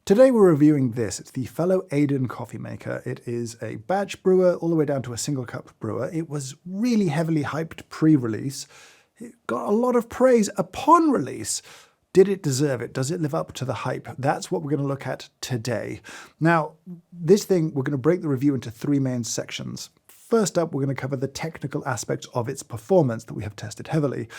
Today we're reviewing this. It's the fellow Aiden coffee maker. It is a batch brewer all the way down to a single cup brewer. It was really heavily hyped pre-release. It got a lot of praise upon release. Did it deserve it? Does it live up to the hype? That's what we're going to look at today. Now, this thing, we're going to break the review into three main sections. First up, we're going to cover the technical aspects of its performance that we have tested heavily.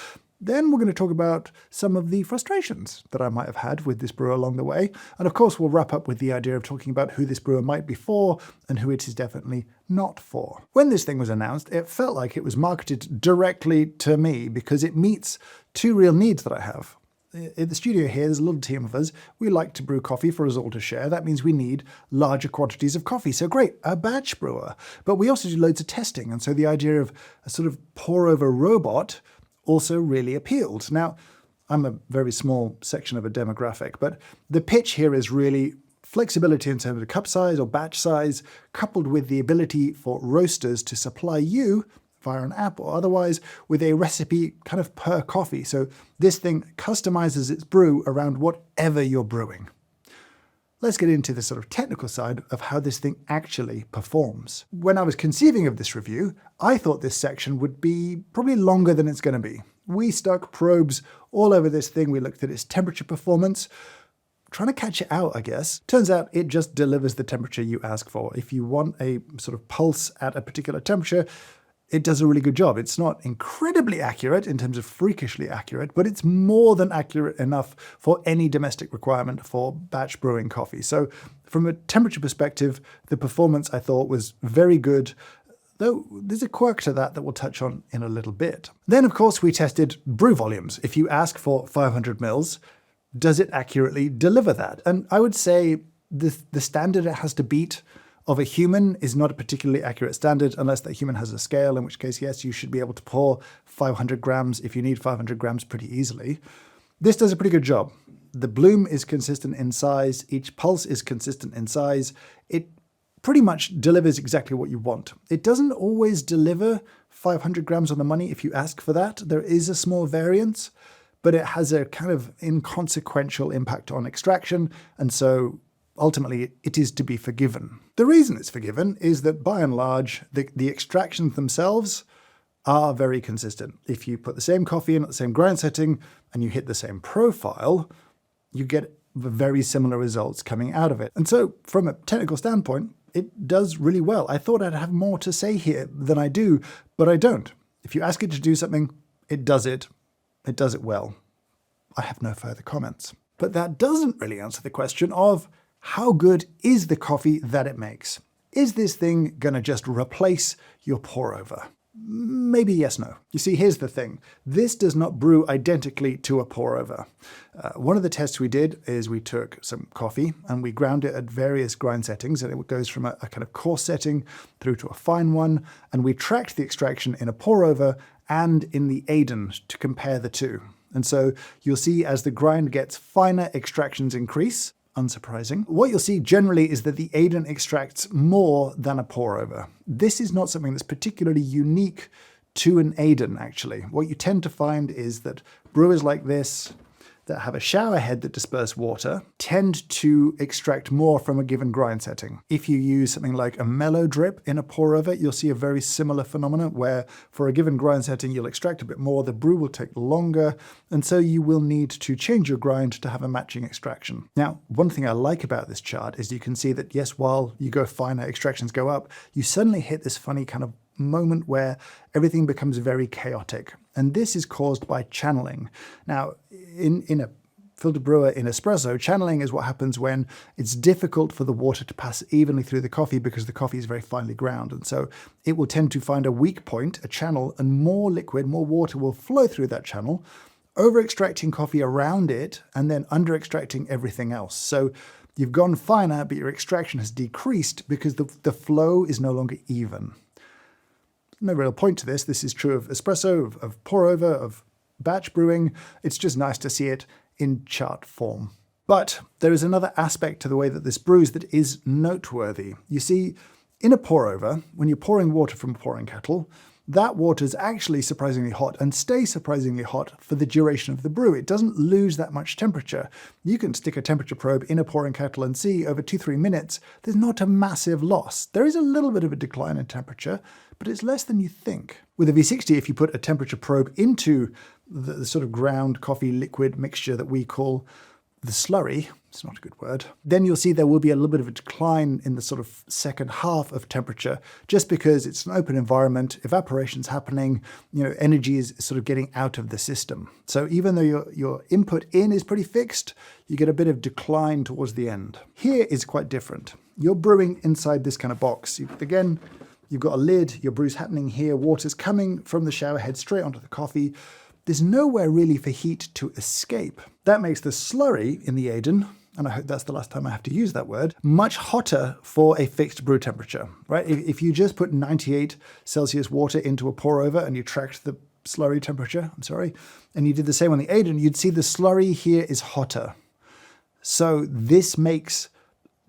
Then we're going to talk about some of the frustrations that I might have had with this brewer along the way. And of course, we'll wrap up with the idea of talking about who this brewer might be for and who it is definitely not for. When this thing was announced, it felt like it was marketed directly to me because it meets two real needs that I have. In the studio here, there's a little team of us. We like to brew coffee for us all to share. That means we need larger quantities of coffee. So great, a batch brewer. But we also do loads of testing. And so the idea of a sort of pour-over robot also really appealed. Now, I'm a very small section of a demographic, but the pitch here is really flexibility in terms of cup size or batch size, coupled with the ability for roasters to supply you via an app or otherwise with a recipe kind of per coffee. So this thing customizes its brew around whatever you're brewing. Let's get into the sort of technical side of how this thing actually performs. When I was conceiving of this review, I thought this section would be probably longer than it's going to be. We stuck probes all over this thing. We looked at its temperature performance, trying to catch it out, I guess. Turns out it just delivers the temperature you ask for. If you want a sort of pulse at a particular temperature, it does a really good job. It's not incredibly accurate in terms of freakishly accurate, but it's more than accurate enough for any domestic requirement for batch brewing coffee. So from a temperature perspective, the performance I thought was very good, though there's a quirk to that we'll touch on in a little bit. Then, of course, we tested brew volumes. If you ask for 500 mils, does it accurately deliver that? And I would say the standard it has to beat of a human is not a particularly accurate standard unless that human has a scale, in which case, yes, you should be able to pour 500 grams if you need 500 grams pretty easily. This does a pretty good job. The bloom is consistent in size. Each pulse is consistent in size. It pretty much delivers exactly what you want. It doesn't always deliver 500 grams on the money if you ask for that. There is a small variance, but it has a kind of inconsequential impact on extraction, and so ultimately, it is to be forgiven. The reason it's forgiven is that, by and large, the extractions themselves are very consistent. If you put the same coffee in at the same grind setting and you hit the same profile, you get very similar results coming out of it. And so, from a technical standpoint, it does really well. I thought I'd have more to say here than I do, but I don't. If you ask it to do something, it does it. It does it well. I have no further comments. But that doesn't really answer the question of how good is the coffee that it makes? Is this thing going to just replace your pour-over? Maybe yes, no. You see, here's the thing. This does not brew identically to a pour-over. One of the tests we did is we took some coffee and we ground it at various grind settings, and it goes from a kind of coarse setting through to a fine one, and we tracked the extraction in a pour-over and in the Aiden to compare the two. And so you'll see as the grind gets finer, extractions increase. Unsurprising. What you'll see generally is that the Aiden extracts more than a pour-over. This is not something that's particularly unique to an Aiden, actually. What you tend to find is that brewers like this that have a shower head that disperse water tend to extract more from a given grind setting. If you use something like a mellow drip in a pour-over, you'll see a very similar phenomenon where for a given grind setting, you'll extract a bit more, the brew will take longer, and so you will need to change your grind to have a matching extraction. Now, one thing I like about this chart is you can see that, yes, while you go finer, extractions go up, you suddenly hit this funny kind of moment where everything becomes very chaotic. And this is caused by channeling. Now, in a filter brewer in espresso, channeling is what happens when it's difficult for the water to pass evenly through the coffee because the coffee is very finely ground. And so it will tend to find a weak point, a channel, and more liquid, more water will flow through that channel, over-extracting coffee around it and then under-extracting everything else. So you've gone finer, but your extraction has decreased because the flow is no longer even. No real point to this. This is true of espresso, of pour-over, of batch brewing. It's just nice to see it in chart form. But there is another aspect to the way that this brews that is noteworthy. You see, in a pour-over, when you're pouring water from a pouring kettle, that water is actually surprisingly hot and stays surprisingly hot for the duration of the brew. It doesn't lose that much temperature. You can stick a temperature probe in a pouring kettle and see over 2-3 minutes, there's not a massive loss. There is a little bit of a decline in temperature, but it's less than you think. With a V60, if you put a temperature probe into the sort of ground coffee liquid mixture that we call the slurry, it's not a good word, then you'll see there will be a little bit of a decline in the sort of second half of temperature, just because it's an open environment, evaporation's happening, energy is sort of getting out of the system. So even though your input in is pretty fixed, you get a bit of decline towards the end. Here is quite different. You're brewing inside this kind of box. Again, you've got a lid, your brew's happening here, water's coming from the shower head straight onto the coffee. There's nowhere really for heat to escape. That makes the slurry in the Aiden, and I hope that's the last time I have to use that word, much hotter for a fixed brew temperature, right? If you just put 98 Celsius water into a pour over and you tracked the slurry temperature, and you did the same on the Aiden, you'd see the slurry here is hotter. So this makes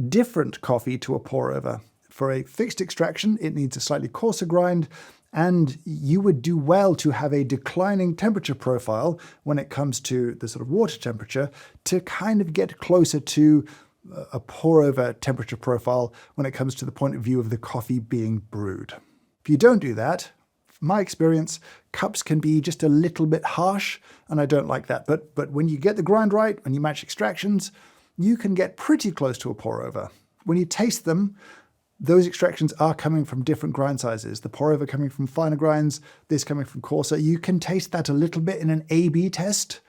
different coffee to a pour over. For a fixed extraction, it needs a slightly coarser grind, and you would do well to have a declining temperature profile when it comes to the sort of water temperature to kind of get closer to a pour-over temperature profile when it comes to the point of view of the coffee being brewed. If you don't do that, from my experience, cups can be just a little bit harsh, and I don't like that. But when you get the grind right, when you match extractions, you can get pretty close to a pour-over. When you taste them, those extractions are coming from different grind sizes. The pour-over coming from finer grinds, this coming from coarser. You can taste that a little bit in an A/B test,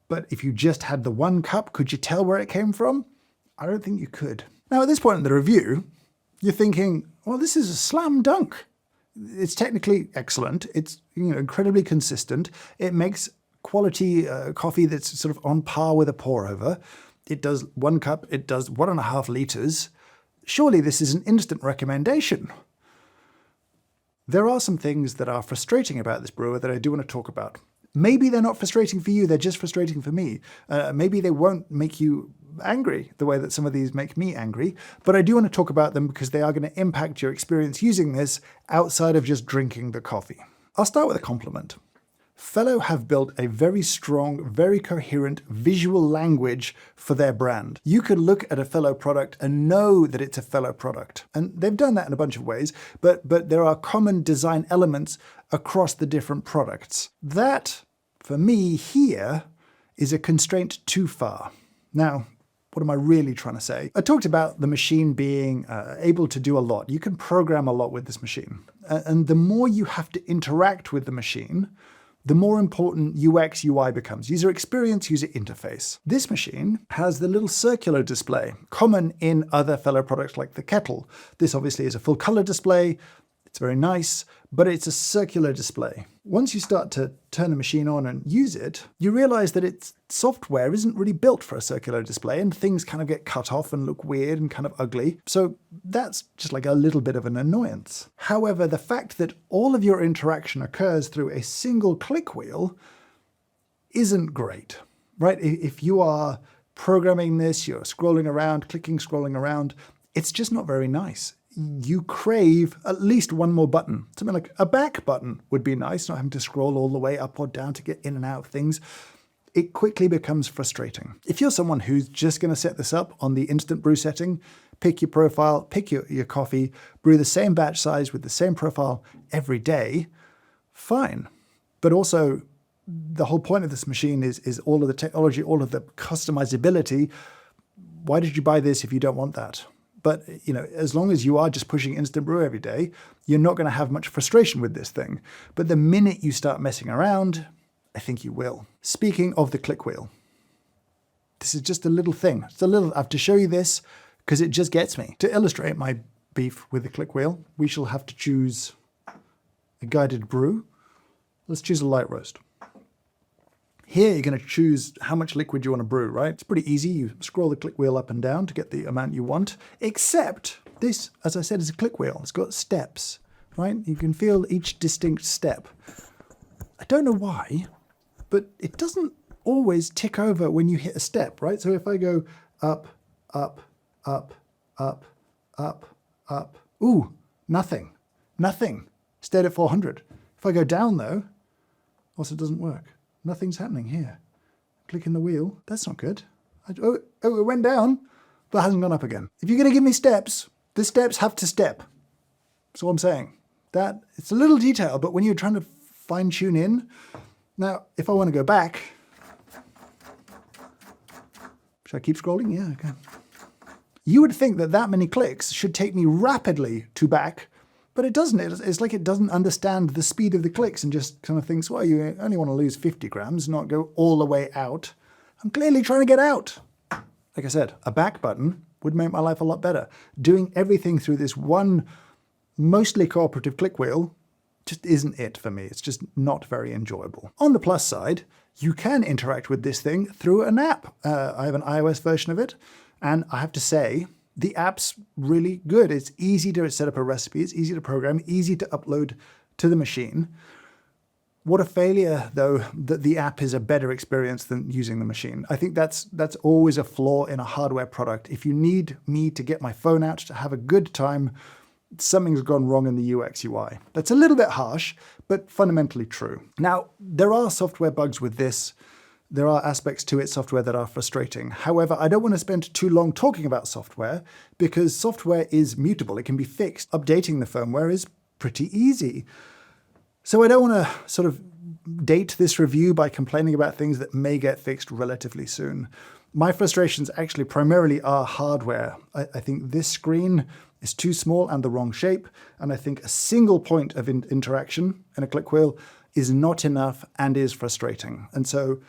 but if you just had the one cup, could you tell where it came from? I don't think you could. Now, at this point in the review, you're thinking, well, this is a slam dunk. It's technically excellent. It's incredibly consistent. It makes quality coffee that's sort of on par with a pour-over. It does 1 cup, it does 1.5 liters. Surely this is an instant recommendation. There are some things that are frustrating about this brewer that I do want to talk about. Maybe they're not frustrating for you, they're just frustrating for me. Maybe they won't make you angry the way that some of these make me angry, but I do want to talk about them because they are going to impact your experience using this outside of just drinking the coffee. I'll start with a compliment. Fellow have built a very strong, very coherent visual language for their brand. You can look at a Fellow product and know that it's a Fellow product. And they've done that in a bunch of ways, but there are common design elements across the different products. That, for me here, is a constraint too far. Now, what am I really trying to say? I talked about the machine being able to do a lot. You can program a lot with this machine. And the more you have to interact with the machine, the more important UX, UI becomes. User experience, user interface. This machine has the little circular display, common in other Fellow products like the kettle. This obviously is a full color display. It's very nice, but it's a circular display. Once you start to turn the machine on and use it, you realize that its software isn't really built for a circular display, and things kind of get cut off and look weird and kind of ugly. So that's just like a little bit of an annoyance. However, the fact that all of your interaction occurs through a single click wheel isn't great, right? If you are programming this, you're scrolling around, clicking, scrolling around, it's just not very nice. You crave at least one more button. Something like a back button would be nice, not having to scroll all the way up or down to get in and out of things. It quickly becomes frustrating. If you're someone who's just going to set this up on the instant brew setting, pick your profile, pick your coffee, brew the same batch size with the same profile every day, fine. But also, the whole point of this machine is all of the technology, all of the customizability. Why did you buy this if you don't want that? But, as long as you are just pushing instant brew every day, you're not going to have much frustration with this thing. But the minute you start messing around, I think you will. Speaking of the click wheel, this is just a little thing. I have to show you this because it just gets me. To illustrate my beef with the click wheel, we shall have to choose a guided brew. Let's choose a light roast. Here you're going to choose how much liquid you want to brew, right? It's pretty easy. You scroll the click wheel up and down to get the amount you want, except this, as I said, is a click wheel. It's got steps, right? You can feel each distinct step. I don't know why, but it doesn't always tick over when you hit a step, right? So if I go up, up, up, up, up, up, ooh, nothing. stayed at 400. If I go down though, also doesn't work. Nothing's happening here. Clicking the wheel, that's not good. Oh, it went down, but hasn't gone up again. If you're gonna give me steps, the steps have to step. That's all I'm saying. That, it's a little detail, but when you're trying to fine tune in, now, if I want to go back, should I keep scrolling? Yeah, okay. You would think that that many clicks should take me rapidly to back, but it doesn't. It's like it doesn't understand the speed of the clicks and just kind of thinks, well, you only want to lose 50 grams, not go all the way out. I'm clearly trying to get out. Like I said, a back button would make my life a lot better. Doing everything through this one mostly cooperative click wheel just isn't it for me. It's just not very enjoyable. On the plus side, you can interact with this thing through an app. I have an iOS version of it, and I have to say, the app's really good. It's easy to set up a recipe, it's easy to program, easy to upload to the machine. What a failure, though, that the app is a better experience than using the machine. I think that's always a flaw in a hardware product. If you need me to get my phone out to have a good time, something's gone wrong in the UX UI. That's a little bit harsh, but fundamentally true. Now, there are software bugs with this. There are aspects to its software that are frustrating. However, I don't want to spend too long talking about software because software is mutable. It can be fixed. Updating the firmware is pretty easy. So I don't want to sort of date this review by complaining about things that may get fixed relatively soon. My frustrations actually primarily are hardware. I think this screen is too small and the wrong shape, and I think a single point of interaction in a click wheel is not enough and is frustrating. And so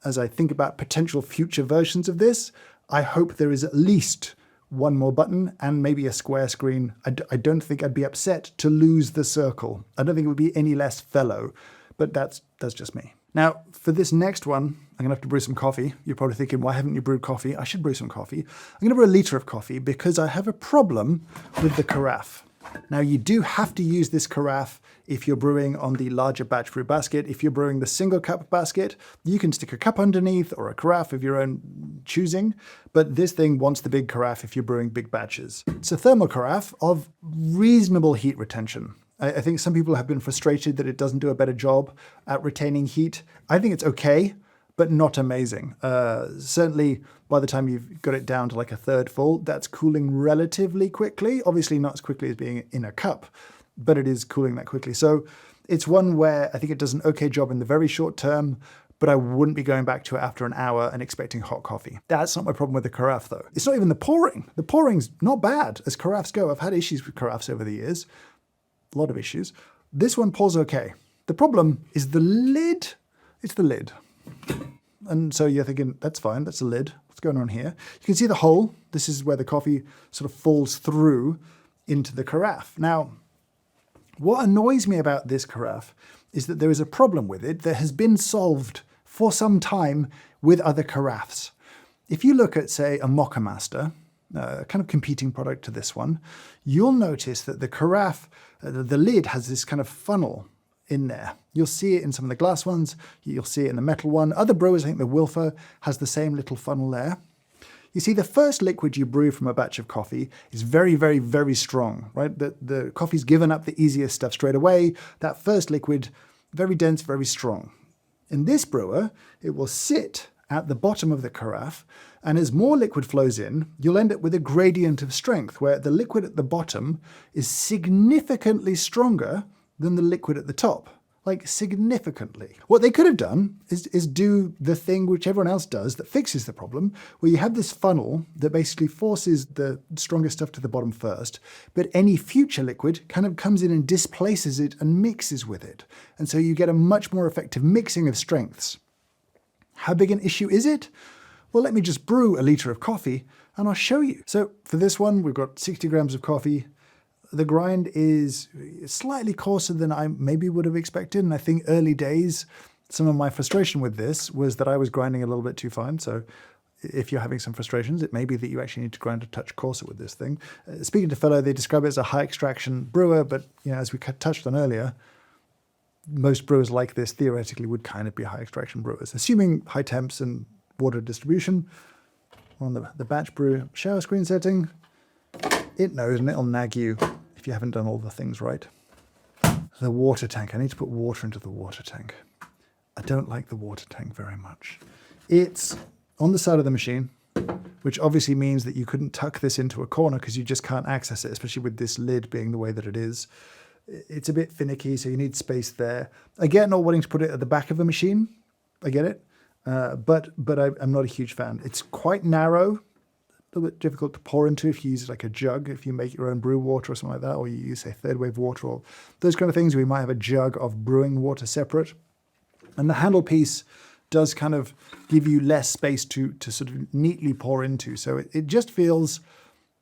as I think about potential future versions of this, I hope there is at least one more button and maybe a square screen. I don't think I'd be upset to lose the circle. I don't think it would be any less fellow, but that's just me. Now, for this next one, I'm gonna have to brew some coffee. You're probably thinking, why haven't you brewed coffee? I should brew some coffee. I'm gonna brew a liter of coffee because I have a problem with the carafe. Now, you do have to use this carafe if you're brewing on the larger batch brew basket. If you're brewing the single cup basket, you can stick a cup underneath or a carafe of your own choosing, but this thing wants the big carafe if you're brewing big batches. It's a thermal carafe of reasonable heat retention. I think some people have been frustrated that it doesn't do a better job at retaining heat. I think it's okay, but not amazing. Certainly by the time you've got it down to like a third full, that's cooling relatively quickly. Obviously not as quickly as being in a cup, but it is cooling that quickly. So it's one where I think it does an okay job in the very short term, but I wouldn't be going back to it after an hour and expecting hot coffee. That's not my problem with the carafe though. It's not even the pouring. The pouring's not bad as carafes go. I've had issues with carafes over the years. A lot of issues. This one pours okay. The problem is the lid. It's the lid. And so you're thinking, that's fine, that's a lid. What's going on here? You can see the hole. This is where the coffee sort of falls through into the carafe. Now, what annoys me about this carafe is that there is a problem with it that has been solved for some time with other carafes. If you look at, say, a Mocha Master, a kind of competing product to this one, you'll notice that the carafe, the lid has this kind of funnel in there. You'll see it in some of the glass ones, you'll see it in the metal one. Other brewers, I think the Wilfer has the same little funnel there. You see, the first liquid you brew from a batch of coffee is very, very, very strong, right? The coffee's given up the easiest stuff straight away. That first liquid, very dense, very strong. In this brewer, it will sit at the bottom of the carafe, and as more liquid flows in, you'll end up with a gradient of strength where the liquid at the bottom is significantly stronger than the liquid at the top. Like significantly. What they could have done is do the thing which everyone else does that fixes the problem, where you have this funnel that basically forces the stronger stuff to the bottom first, but any future liquid kind of comes in and displaces it and mixes with it. And so you get a much more effective mixing of strengths. How big an issue is it? Well, let me just brew a liter of coffee and I'll show you. So for this one, we've got 60 grams of coffee. The grind is slightly coarser than I maybe would have expected. And I think early days, some of my frustration with this was that I was grinding a little bit too fine. So if you're having some frustrations, it may be that you actually need to grind a touch coarser with this thing. Speaking to Fellow, they describe it as a high extraction brewer, but you know, as we touched on earlier, most brewers like this theoretically would kind of be high extraction brewers, assuming high temps and water distribution. On the batch brew shower screen setting, it knows and it'll nag you if you haven't done all the things right. The water tank. I need to put water into the water tank. I don't like the water tank very much. It's on the side of the machine, which obviously means that you couldn't tuck this into a corner because you just can't access it, especially with this lid being the way that it is. It's a bit finicky, so you need space there. I get not wanting to put it at the back of a machine. I get it. But I'm not a huge fan. It's quite narrow, a little bit difficult to pour into if you use it like a jug, if you make your own brew water or something like that, or you use, say, third wave water or those kind of things. We might have a jug of brewing water separate. And the handle piece does kind of give you less space to sort of neatly pour into. So it just feels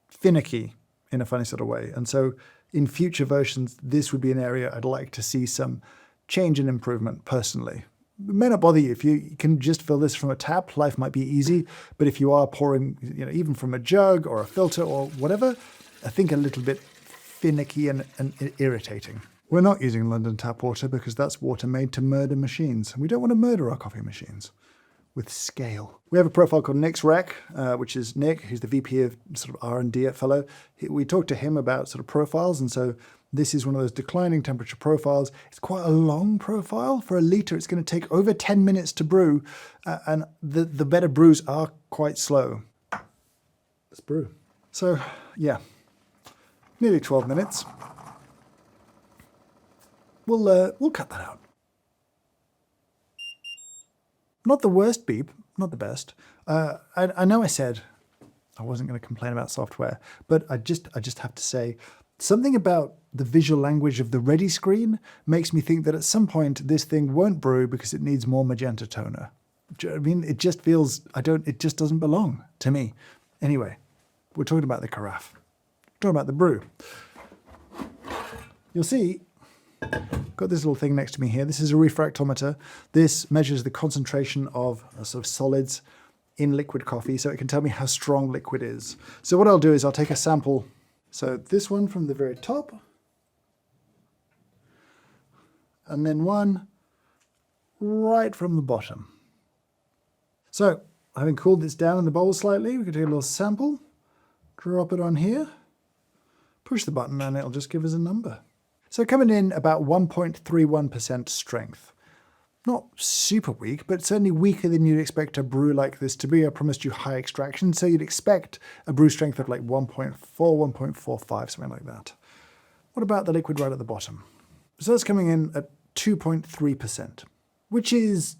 finicky in a funny sort of way. And so in future versions, this would be an area I'd like to see some change and improvement personally. It may not bother you. If you can just fill this from a tap, life might be easy. But if you are pouring, even from a jug or a filter or whatever, I think a little bit finicky and irritating. We're not using London tap water because that's water made to murder machines. We don't want to murder our coffee machines with scale. We have a profile called Nick's Rec, which is Nick, who's the VP of sort of R&D at Fellow. We talked to him about sort of profiles, and so this is one of those declining temperature profiles. It's quite a long profile. For a litre, it's going to take over 10 minutes to brew, and the better brews are quite slow. Let's brew. So, yeah, nearly 12 minutes. We'll cut that out. Not the worst beep, not the best. I know I said I wasn't going to complain about software, but I just have to say, something about the visual language of the ready screen makes me think that at some point this thing won't brew because it needs more magenta toner. Do you know what I mean? It just feels, it just doesn't belong to me. Anyway, we're talking about the carafe. We're talking about the brew. You'll see, got this little thing next to me here. This is a refractometer. This measures the concentration of sort of solids in liquid coffee, so it can tell me how strong liquid is. So what I'll do is I'll take a sample. So this one from the very top, and then one right from the bottom. So having cooled this down in the bowl slightly, we can take a little sample, drop it on here, push the button, and it'll just give us a number. So coming in about 1.31% strength. Not super weak, but certainly weaker than you'd expect a brew like this to be. I promised you high extraction, so you'd expect a brew strength of like 1.4, 1.45, something like that. What about the liquid right at the bottom? So that's coming in at 2.3%, which is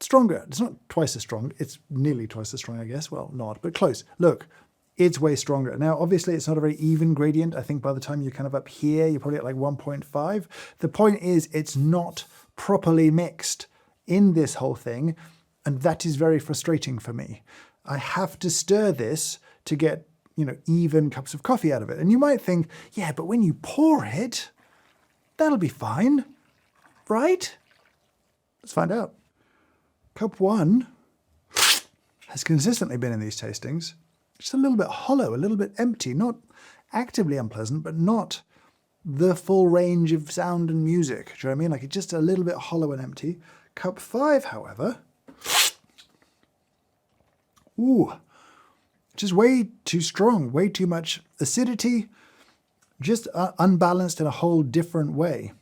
stronger. It's not twice as strong. It's nearly twice as strong, I guess. Well, not, but close. Look, it's way stronger. Now, obviously, it's not a very even gradient. I think by the time you're kind of up here, you're probably at like 1.5. The point is, it's not properly mixed in this whole thing, and that is very frustrating for me. I have to stir this to get, even cups of coffee out of it. And you might think, yeah, but when you pour it, that'll be fine, right? Let's find out. Cup 1 has consistently been in these tastings just a little bit hollow, a little bit empty, not actively unpleasant, but not the full range of sound and music. Do you know what I mean? Like it's just a little bit hollow and empty. Cup 5, however, just way too strong, way too much acidity, just unbalanced in a whole different way.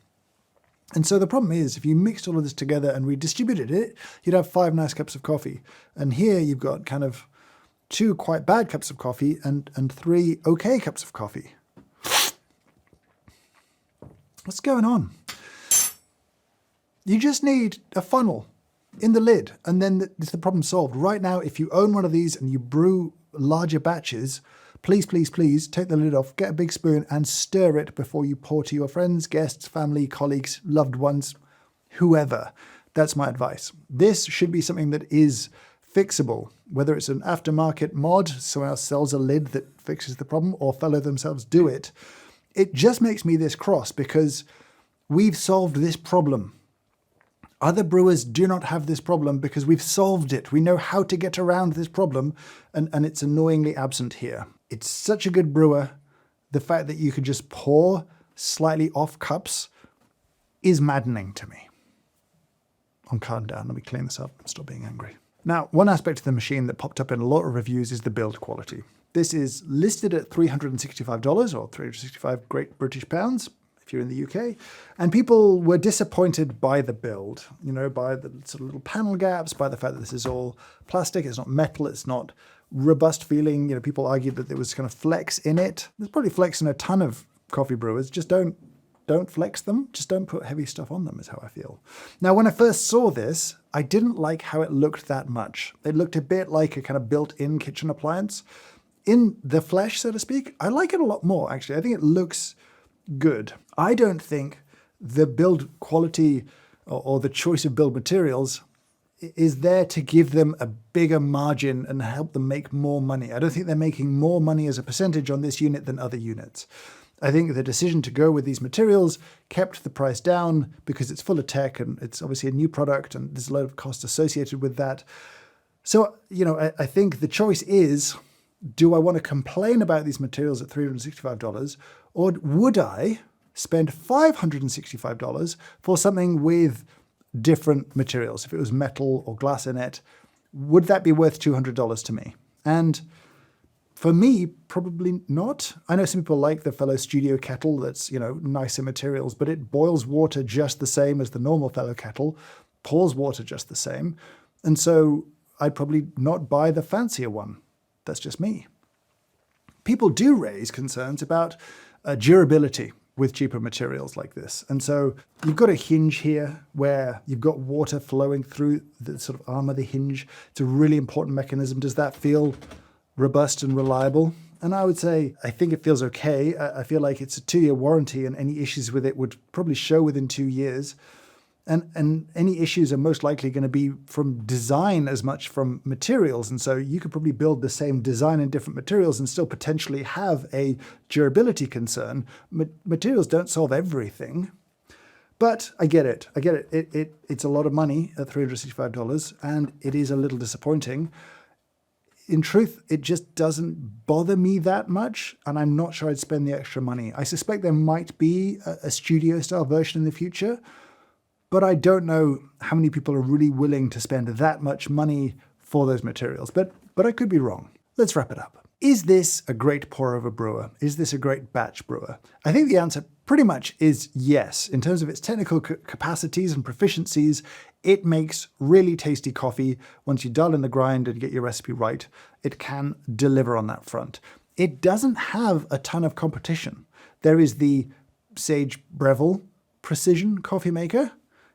And so the problem is, if you mixed all of this together and we distributed it, you'd have 5 nice cups of coffee. And here you've got kind of 2 quite bad cups of coffee and 3 okay cups of coffee. What's going on? You just need a funnel in the lid, and then it's the problem solved. Right now, if you own one of these and you brew larger batches, please, please, please take the lid off, get a big spoon and stir it before you pour to your friends, guests, family, colleagues, loved ones, whoever. That's my advice. This should be something that is fixable, whether it's an aftermarket mod, someone else sells a lid that fixes the problem, or Fellow themselves do it. It just makes me this cross because we've solved this problem. Other brewers do not have this problem because we've solved it. We know how to get around this problem, and it's annoyingly absent here. It's such a good brewer. The fact that you could just pour slightly off cups is maddening to me. I'm calm down. Let me clean this up and stop being angry. Now, one aspect of the machine that popped up in a lot of reviews is the build quality. This is listed at $365 or 365 Great British Pounds. if you're in the UK. And people were disappointed by the build, by the sort of little panel gaps, by the fact that this is all plastic, it's not metal, it's not robust feeling. People argued that there was kind of flex in it. There's probably flex in a ton of coffee brewers, just don't flex them, just don't put heavy stuff on them, is how I feel. Now, when I first saw this, I didn't like how it looked that much. It looked a bit like a kind of built-in kitchen appliance. In the flesh, so to speak, I like it a lot more, actually. I think it looks good. I don't think the build quality or the choice of build materials is there to give them a bigger margin and help them make more money. I don't think they're making more money as a percentage on this unit than other units. I think the decision to go with these materials kept the price down because it's full of tech and it's obviously a new product and there's a lot of cost associated with that. So, I think the choice is, do I want to complain about these materials at $365, or would I spend $565 for something with different materials? If it was metal or glass in it, would that be worth $200 to me? And for me, probably not. I know some people like the fellow studio kettle that's, nicer materials, but it boils water just the same as the normal fellow kettle, pours water just the same. And so I'd probably not buy the fancier one. That's just me. People do raise concerns about durability with cheaper materials like this. And so you've got a hinge here where you've got water flowing through the sort of arm of the hinge. It's a really important mechanism. Does that feel robust and reliable? And I would say, I think it feels okay. I feel like it's a 2-year warranty and any issues with it would probably show within 2 years. And any issues are most likely going to be from design as much from materials. And so you could probably build the same design in different materials and still potentially have a durability concern. Materials don't solve everything. But I get it. It's a lot of money at $365, and it is a little disappointing. In truth, it just doesn't bother me that much, and I'm not sure I'd spend the extra money. I suspect there might be a studio-style version in the future, but I don't know how many people are really willing to spend that much money for those materials. But I could be wrong. Let's wrap it up. Is this a great pour-over brewer? Is this a great batch brewer? I think the answer pretty much is yes. In terms of its technical capacities and proficiencies, it makes really tasty coffee. Once you dial in the grind and get your recipe right, it can deliver on that front. It doesn't have a ton of competition. There is the Sage Breville Precision coffee maker.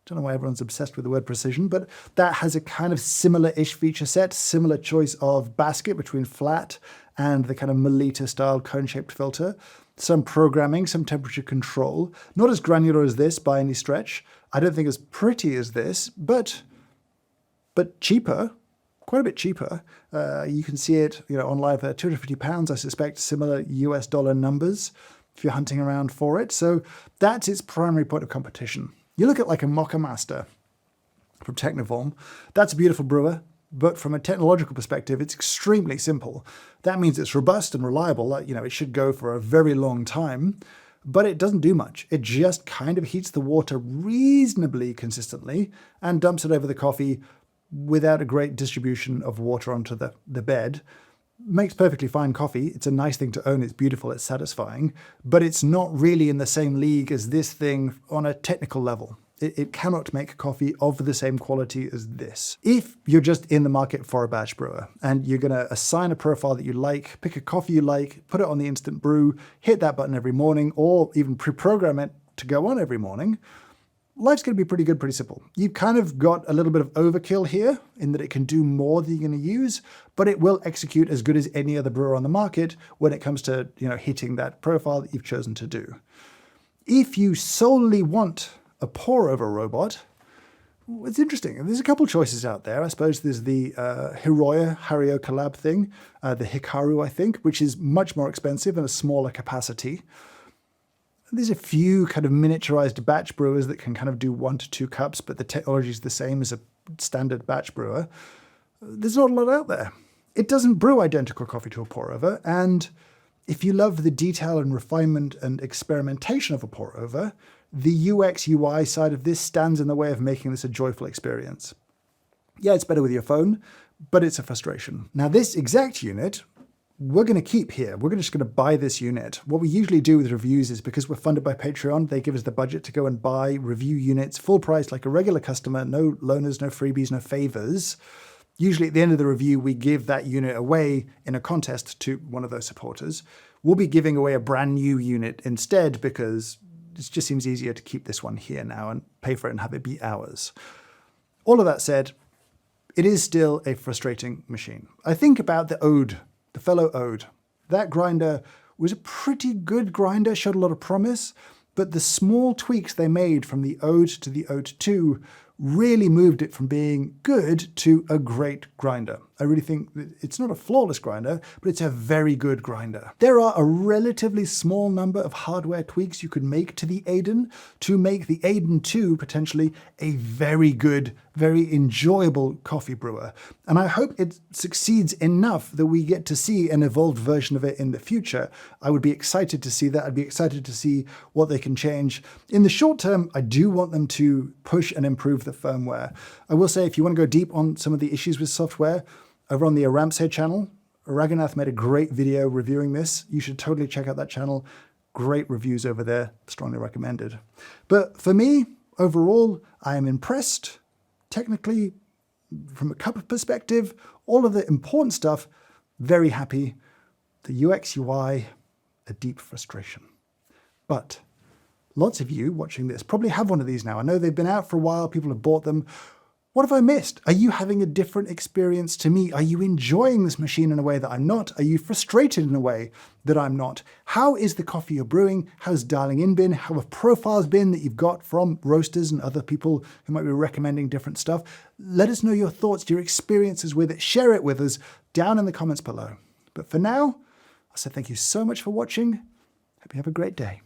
Don't know why everyone's obsessed with the word precision, but that has a kind of similar-ish feature set, similar choice of basket between flat and the kind of Melita-style cone-shaped filter. Some programming, some temperature control. Not as granular as this by any stretch. I don't think as pretty as this, but cheaper, quite a bit cheaper. You can see it, online for £250. I suspect similar US dollar numbers if you're hunting around for it. So that's its primary point of competition. You look at like a Mocha Master from Techniform. That's a beautiful brewer, but from a technological perspective, it's extremely simple. That means it's robust and reliable. It should go for a very long time, but it doesn't do much. It just kind of heats the water reasonably consistently and dumps it over the coffee without a great distribution of water onto the bed. Makes perfectly fine coffee. It's a nice thing to own. It's beautiful. It's satisfying. But it's not really in the same league as this thing on a technical level. It cannot make coffee of the same quality as this. If you're just in the market for a batch brewer and you're going to assign a profile that you like, pick a coffee you like, put it on the instant brew, hit that button every morning, or even pre-program it to go on every morning, life's going to be pretty good, pretty simple. You've kind of got a little bit of overkill here in that it can do more than you're going to use, but it will execute as good as any other brewer on the market when it comes to, hitting that profile that you've chosen to do. If you solely want a pour-over robot, it's interesting. There's a couple choices out there. I suppose there's the Hario collab thing, the Hikaru, I think, which is much more expensive and a smaller capacity. There's a few kind of miniaturized batch brewers that can kind of do 1 to 2 cups, but the technology is the same as a standard batch brewer. There's not a lot out there. It doesn't brew identical coffee to a pour-over, and if you love the detail and refinement and experimentation of a pour-over, the UX UI side of this stands in the way of making this a joyful experience. Yeah, it's better with your phone, but it's a frustration. Now, this exact unit we're going to keep here. We're just going to buy this unit. What we usually do with reviews is, because we're funded by Patreon, they give us the budget to go and buy review units full price like a regular customer, no loaners, no freebies, no favors. Usually at the end of the review, we give that unit away in a contest to one of those supporters. We'll be giving away a brand new unit instead, because it just seems easier to keep this one here now and pay for it and have it be ours. All of that said, it is still a frustrating machine. I think about the Ode, the fellow Ode. That grinder was a pretty good grinder, showed a lot of promise, but the small tweaks they made from the Ode to the Ode 2 really moved it from being good to a great grinder. I really think that it's not a flawless grinder, but it's a very good grinder. There are a relatively small number of hardware tweaks you could make to the Aiden to make the Aiden 2 potentially a very good, very enjoyable coffee brewer. And I hope it succeeds enough that we get to see an evolved version of it in the future. I would be excited to see that. I'd be excited to see what they can change. In the short term, I do want them to push and improve the firmware. I will say, if you want to go deep on some of the issues with software, over on the Aramse channel, Raghunath made a great video reviewing this. You should totally check out that channel. Great reviews over there, strongly recommended. But for me, overall, I am impressed. Technically, from a cup perspective, all of the important stuff, very happy. The UX, UI, a deep frustration. But lots of you watching this probably have one of these now. I know they've been out for a while, people have bought them. What have I missed? Are you having a different experience to me? Are you enjoying this machine in a way that I'm not? Are you frustrated in a way that I'm not? How is the coffee you're brewing? How's dialing in been? How have profiles been that you've got from roasters and other people who might be recommending different stuff? Let us know your thoughts, your experiences with it. Share it with us down in the comments below. But for now, I'll say thank you so much for watching. Hope you have a great day.